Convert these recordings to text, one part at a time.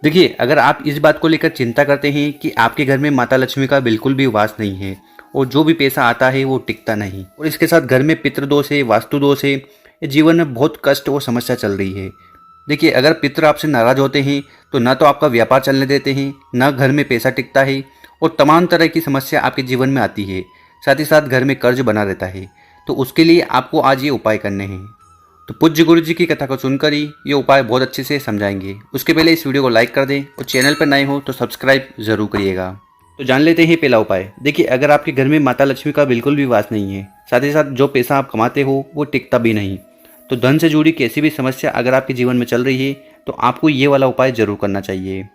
देखिए, अगर आप इस बात को लेकर चिंता करते हैं कि आपके घर में माता लक्ष्मी का बिल्कुल भी वास नहीं है और जो भी पैसा आता है वो टिकता नहीं, और इसके साथ घर में पितृदोष है, वास्तु दोष है, ये जीवन में बहुत कष्ट और समस्या चल रही है। देखिए, अगर पितृ आपसे नाराज होते हैं तो ना तो आपका व्यापार चलने देते हैं, ना घर में पैसा टिकता है, और तमाम तरह की समस्या आपके जीवन में आती है। साथ ही साथ घर में कर्ज बना रहता है। तो उसके लिए आपको आज ये उपाय करने हैं। तो पूज्य गुरु जी की कथा को सुनकर ही ये उपाय बहुत अच्छे से समझाएंगे। उसके पहले इस वीडियो को लाइक कर दें और चैनल पर नए हो तो सब्सक्राइब जरूर करिएगा। तो जान लेते हैं पहला उपाय। देखिए, अगर आपके घर में माता लक्ष्मी का बिल्कुल भी वास नहीं है, साथ ही साथ जो पैसा आप कमाते हो वो टिकता भी नहीं, तो धन से जुड़ी कैसी भी समस्या अगर आपके जीवन में चल रही है तो आपको ये वाला उपाय जरूर करना चाहिए।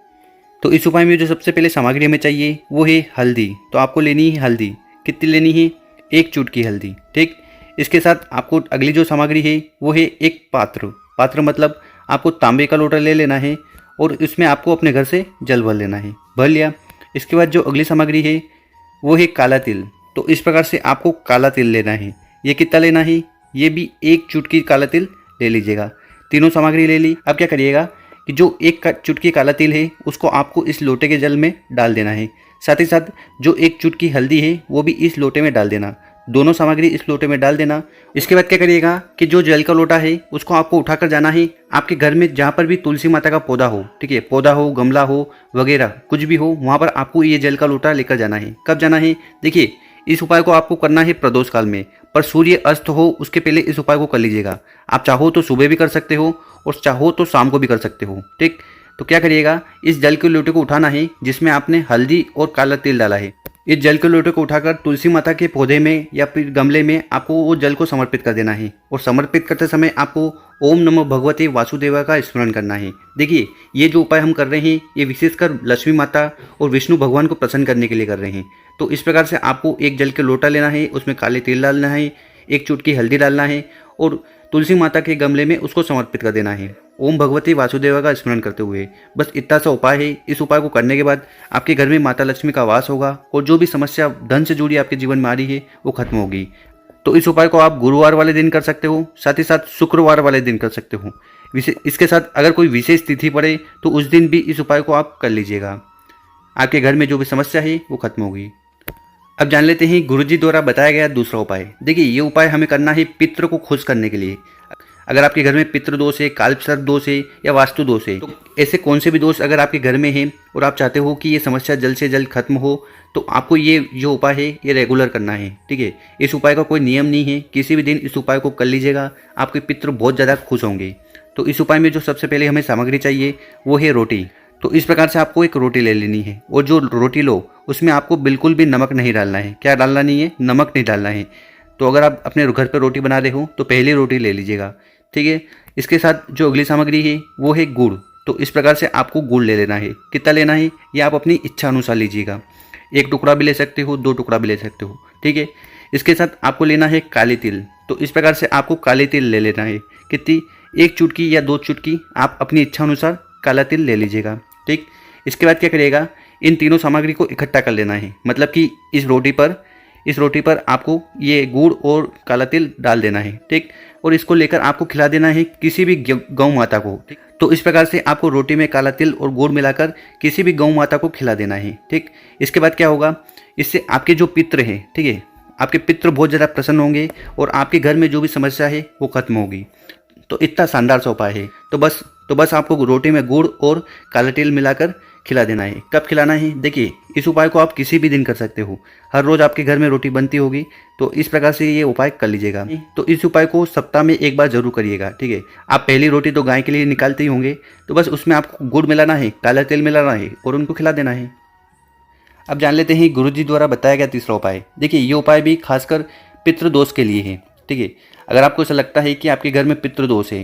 तो इस उपाय में जो सबसे पहले सामग्री हमें चाहिए वो है हल्दी। तो आपको लेनी है हल्दी। कितनी लेनी है? 1 चुटकी हल्दी। ठीक। इसके साथ आपको अगली जो सामग्री है वो है एक पात्र। पात्र मतलब आपको तांबे का लोटा ले लेना है और इसमें आपको अपने घर से जल भर लेना है। भर लिया। इसके बाद जो अगली सामग्री है वो है काला तिल। तो इस प्रकार से आपको काला तिल लेना है। ये कितना लेना है? ये भी 1 चुटकी काला तिल ले लीजिएगा। तीनों सामग्री ले ली। अब क्या करिएगा कि जो 1 चुटकी काला तिल है उसको आपको इस लोटे के जल में डाल देना है। साथ ही साथ जो 1 चुटकी हल्दी है वो भी इस लोटे में डाल देना। दोनों सामग्री इस लोटे में डाल देना। इसके बाद क्या करिएगा कि जो जल का लोटा है उसको आपको उठाकर जाना है आपके घर में जहाँ पर भी तुलसी माता का पौधा हो, ठीक है, पौधा हो, गमला हो वगैरह कुछ भी हो, वहाँ पर आपको ये जल का लोटा लेकर जाना है। कब जाना है? देखिए, इस उपाय को आपको करना है प्रदोष काल में, पर सूर्य अस्त हो उसके पहले इस उपाय को कर लीजिएगा। आप चाहो तो सुबह भी कर सकते हो और चाहो तो शाम को भी कर सकते हो। ठीक। तो क्या करिएगा, इस जल के लोटे को उठाना है जिसमें आपने हल्दी और काला तिल डाला है। इस जल के लोटे को उठाकर तुलसी माता के पौधे में या फिर गमले में आपको वो जल को समर्पित कर देना है, और समर्पित करते समय आपको ओम नमो भगवते वासुदेवा का स्मरण करना है। देखिए, ये जो उपाय हम कर रहे हैं ये विशेषकर लक्ष्मी माता और विष्णु भगवान को प्रसन्न करने के लिए कर रहे हैं। तो इस प्रकार से आपको एक जल के लोटा लेना है, उसमें काले तिल डालना है, 1 चुटकी हल्दी डालना है और तुलसी माता के गमले में उसको समर्पित कर देना है ओम भगवती वासुदेवा का स्मरण करते हुए। बस इतना सा उपाय है। इस उपाय को करने के बाद आपके घर में माता लक्ष्मी का वास होगा और जो भी समस्या धन से जुड़ी आपके जीवन में आ रही है वो खत्म होगी। तो इस उपाय को आप गुरुवार वाले दिन कर सकते हो, साथ ही साथ शुक्रवार वाले दिन कर सकते हो। इसके साथ अगर कोई विशेष तिथि पड़े तो उस दिन भी इस उपाय को आप कर लीजिएगा। आपके घर में जो भी समस्या है वो खत्म होगी। अब जान लेते हैं गुरुजी द्वारा बताया गया दूसरा उपाय। देखिए, ये उपाय हमें करना है पितृ को खुश करने के लिए। अगर आपके घर में पितृ दोष है, कालसर्प दोष है या वास्तु दोष है, तो ऐसे कौन से भी दोष अगर आपके घर में हैं और आप चाहते हो कि ये समस्या जल्द से जल्द खत्म हो, तो आपको ये जो उपाय है ये रेगुलर करना है। ठीक है। इस उपाय का कोई नियम नहीं है, किसी भी दिन इस उपाय को कर लीजिएगा, आपके पितृ बहुत ज़्यादा खुश होंगे। तो इस उपाय में जो सबसे पहले हमें सामग्री चाहिए वो है रोटी। तो इस प्रकार से आपको एक रोटी ले लेनी है और जो रोटी लो उसमें आपको बिल्कुल भी नमक नहीं डालना है। क्या डालना नहीं है? नमक नहीं डालना है। तो अगर आप अपने घर पर रोटी बना रहे हो तो पहली रोटी ले लीजिएगा। ठीक है। इसके साथ जो अगली सामग्री है वो है गुड़। तो इस प्रकार से आपको गुड़ ले लेना है। कितना लेना है ये आप अपनी इच्छा अनुसार लीजिएगा। 1 टुकड़ा भी ले सकते हो, 2 टुकड़ा भी ले सकते हो। ठीक है। इसके साथ आपको लेना है काली तिल। तो इस प्रकार से आपको काली तिल ले लेना है। कितनी? 1 चुटकी या 2 चुटकी आप अपनी इच्छा अनुसार काला तिल ले लीजिएगा। ठीक। इसके बाद क्या करिएगा, इन तीनों सामग्री को इकट्ठा कर लेना है। मतलब कि इस रोटी पर आपको ये गुड़ और काला तिल डाल देना है। ठीक। और इसको लेकर आपको खिला देना है किसी भी गौ माता को। ठीक। तो इस प्रकार से आपको रोटी में काला तिल और गुड़ मिलाकर किसी भी गौ माता को खिला देना है। ठीक। इसके बाद क्या होगा, इससे आपके जो पितृ हैं, ठीक है, आपके पितृ बहुत ज़्यादा प्रसन्न होंगे और आपके घर में जो भी समस्या है वो खत्म होगी। तो इतना शानदार सा उपाय है। तो बस आपको रोटी में गुड़ और काला तिल मिलाकर खिला देना है। कब खिलाना है? देखिए, इस उपाय को आप किसी भी दिन कर सकते हो। हर रोज़ आपके घर में रोटी बनती होगी, तो इस प्रकार से ये उपाय कर लीजिएगा। तो इस उपाय को सप्ताह में 1 बार जरूर करिएगा। ठीक है। आप पहली रोटी तो गाय के लिए निकालते ही होंगे, तो बस उसमें आपको गुड़ मिलाना है, काला तिल मिलाना है और उनको खिला देना है। अब जान लेते हैं गुरुजी द्वारा बताया गया तीसरा उपाय। देखिए, ये उपाय भी खासकर पितृदोष के लिए है। ठीक है। अगर आपको ऐसा लगता है कि आपके घर में पितृदोष है,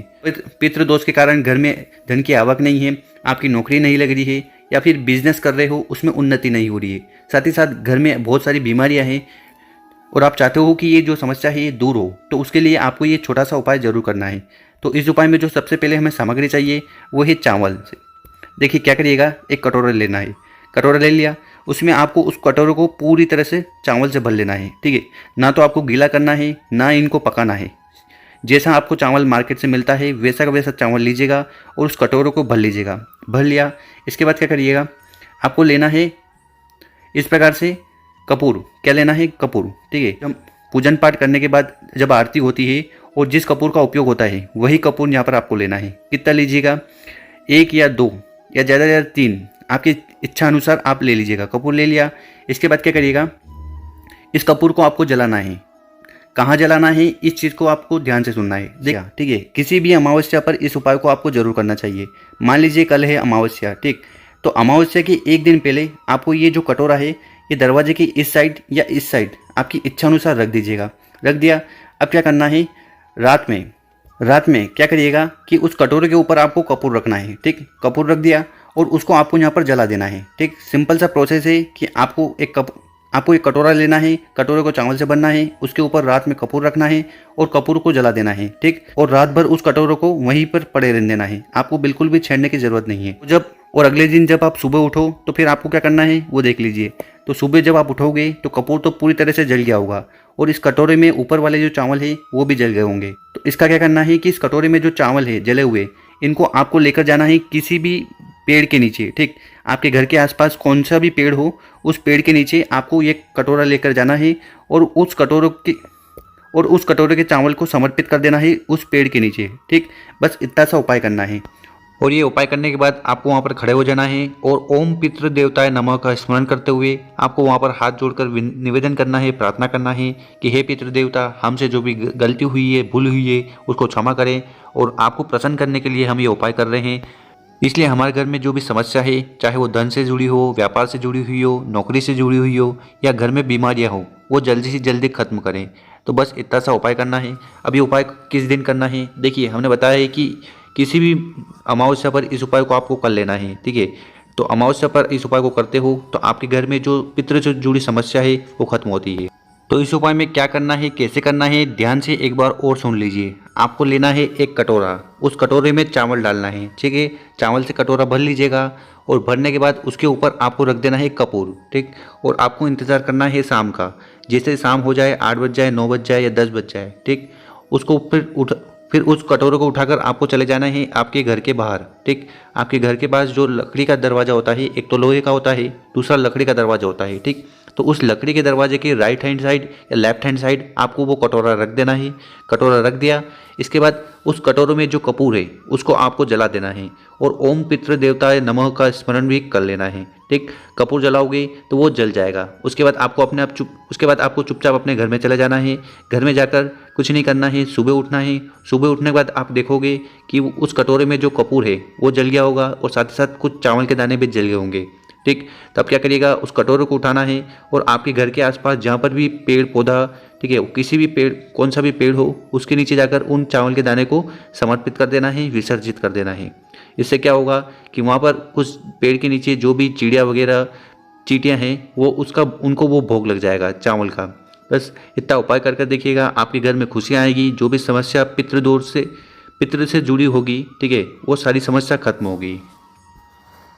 पितृदोष के कारण घर में धन की आवक नहीं है, आपकी नौकरी नहीं लग रही है या फिर बिजनेस कर रहे हो उसमें उन्नति नहीं हो रही है, साथ ही साथ घर में बहुत सारी बीमारियां हैं और आप चाहते हो कि ये जो समस्या है ये दूर हो, तो उसके लिए आपको ये छोटा सा उपाय जरूर करना है। तो इस उपाय में जो सबसे पहले हमें सामग्री चाहिए वो है चावल से। देखिए, क्या करिएगा, एक कटोरा लेना है। कटोरा ले लिया, उसमें आपको उस कटोरे को पूरी तरह से चावल से भर लेना है। ठीक है। ना तो आपको गीला करना है ना इनको पकाना है। जैसा आपको चावल मार्केट से मिलता है वैसा का वैसा चावल लीजिएगा और उस कटोरों को भर लीजिएगा। भर लिया, इसके बाद क्या करिएगा, आपको लेना है इस प्रकार से कपूर। क्या लेना है, कपूर, ठीक है। जब पूजन पाठ करने के बाद जब आरती होती है और जिस कपूर का उपयोग होता है वही कपूर यहाँ पर आपको लेना है। कितना लीजिएगा, 1 या 2 या ज़्यादा से ज़्यादा 3, आपकी इच्छा अनुसार आप ले लीजिएगा। कपूर ले लिया, इसके बाद क्या करिएगा, इस कपूर को आपको जलाना है। कहाँ जलाना है, इस चीज़ को आपको ध्यान से सुनना है, देखा, ठीक है। किसी भी अमावस्या पर इस उपाय को आपको जरूर करना चाहिए। मान लीजिए कल है अमावस्या, ठीक, तो अमावस्या के एक दिन पहले आपको ये जो कटोरा है ये दरवाजे की इस साइड या इस साइड आपकी इच्छा अनुसार रख दीजिएगा। रख दिया, अब क्या करना है, रात में क्या करिएगा कि उस कटोरे के ऊपर आपको कपूर रखना है, ठीक। कपूर रख दिया और उसको आपको यहाँ पर जला देना है, ठीक। सिंपल सा प्रोसेस है कि आपको एक कटोरा लेना है, कटोरे को चावल से भरना है, उसके ऊपर रात में कपूर रखना है और कपूर को जला देना है, ठीक। और रात भर उस कटोरे को वहीं पर पड़े रहने देना है, आपको बिल्कुल भी छेड़ने की जरूरत नहीं है। और अगले दिन जब आप सुबह उठो तो फिर आपको क्या करना है वो देख लीजिए। तो सुबह जब आप उठोगे तो कपूर तो पूरी तरह से जल गया होगा और इस कटोरे में ऊपर वाले जो चावल है वो भी जल गए होंगे। तो इसका क्या करना है कि इस कटोरे में जो चावल है जले हुए, इनको आपको लेकर जाना है किसी भी पेड़ के नीचे, ठीक। आपके घर के आसपास कौन सा भी पेड़ हो उस पेड़ के नीचे आपको ये कटोरा लेकर जाना है और उस कटोरे के चावल को समर्पित कर देना है उस पेड़ के नीचे, ठीक। बस इतना सा उपाय करना है। और ये उपाय करने के बाद आपको वहाँ पर खड़े हो जाना है और ओम पितृ देवताय नमः का स्मरण करते हुए आपको वहाँ पर हाथ जोड़कर निवेदन करना है, प्रार्थना करना है कि हे पितृ देवता, हमसे जो भी गलती हुई है, भूल हुई है, उसको क्षमा करें। और आपको प्रसन्न करने के लिए हम ये उपाय कर रहे हैं। इसलिए हमारे घर में जो भी समस्या है, चाहे वो धन से जुड़ी हो, व्यापार से जुड़ी हुई हो, नौकरी से जुड़ी हुई हो या घर में बीमारियाँ हो, वो जल्दी से जल्दी खत्म करें। तो बस इतना सा उपाय करना है। अब ये उपाय किस दिन करना है, देखिए हमने बताया है कि किसी भी अमावस्या पर इस उपाय को आपको कर लेना है, ठीक है। तो अमावस्या पर इस उपाय को करते हो तो आपके घर में जो पितृ से जुड़ी समस्या है वो खत्म होती है। तो इस उपाय में क्या करना है, कैसे करना है, ध्यान से एक बार और सुन लीजिए। आपको लेना है एक कटोरा, उस कटोरे में चावल डालना है, ठीक है। चावल से कटोरा भर लीजिएगा और भरने के बाद उसके ऊपर आपको रख देना है कपूर, ठीक। और आपको इंतज़ार करना है शाम का। जैसे शाम हो जाए, 8 बज जाए, 9 बज जाए या 10 बज जाए, ठीक। उसको फिर उस कटोरे को उठाकर आपको चले जाना है आपके घर के बाहर, ठीक। आपके घर के पास जो लकड़ी का दरवाज़ा होता है, एक तो लोहे का होता है, दूसरा लकड़ी का दरवाज़ा होता है, ठीक। तो उस लकड़ी के दरवाजे के राइट हैंड साइड या लेफ्ट हैंड साइड आपको वो कटोरा रख देना है। कटोरा रख दिया, इसके बाद उस कटोरे में जो कपूर है उसको आपको जला देना है और ओम पितृ देवताय नमः का स्मरण भी कर लेना है, ठीक। कपूर जलाओगे तो वो जल जाएगा। उसके बाद आपको चुपचाप अपने घर में चले जाना है। घर में जाकर कुछ नहीं करना है, सुबह उठना है। सुबह उठने के बाद आप देखोगे कि उस कटोरे में जो कपूर है वो जल गया होगा और साथ ही साथ कुछ चावल के दाने भी जल गए होंगे, ठीक। तब क्या करिएगा, उस कटोरे को उठाना है और आपके घर के आसपास जहाँ पर भी पेड़ पौधा, ठीक है, किसी भी पेड़, कौन सा भी पेड़ हो, उसके नीचे जाकर उन चावल के दाने को समर्पित कर देना है, विसर्जित कर देना है। इससे क्या होगा कि वहाँ पर उस पेड़ के नीचे जो भी चिड़िया वगैरह चींटियाँ हैं उनको वो भोग लग जाएगा चावल का। बस इतना उपाय कर देखिएगा, आपके घर में खुशियाँ आएगी। जो भी समस्या पितृ से जुड़ी होगी, ठीक है, वो सारी समस्या खत्म होगी।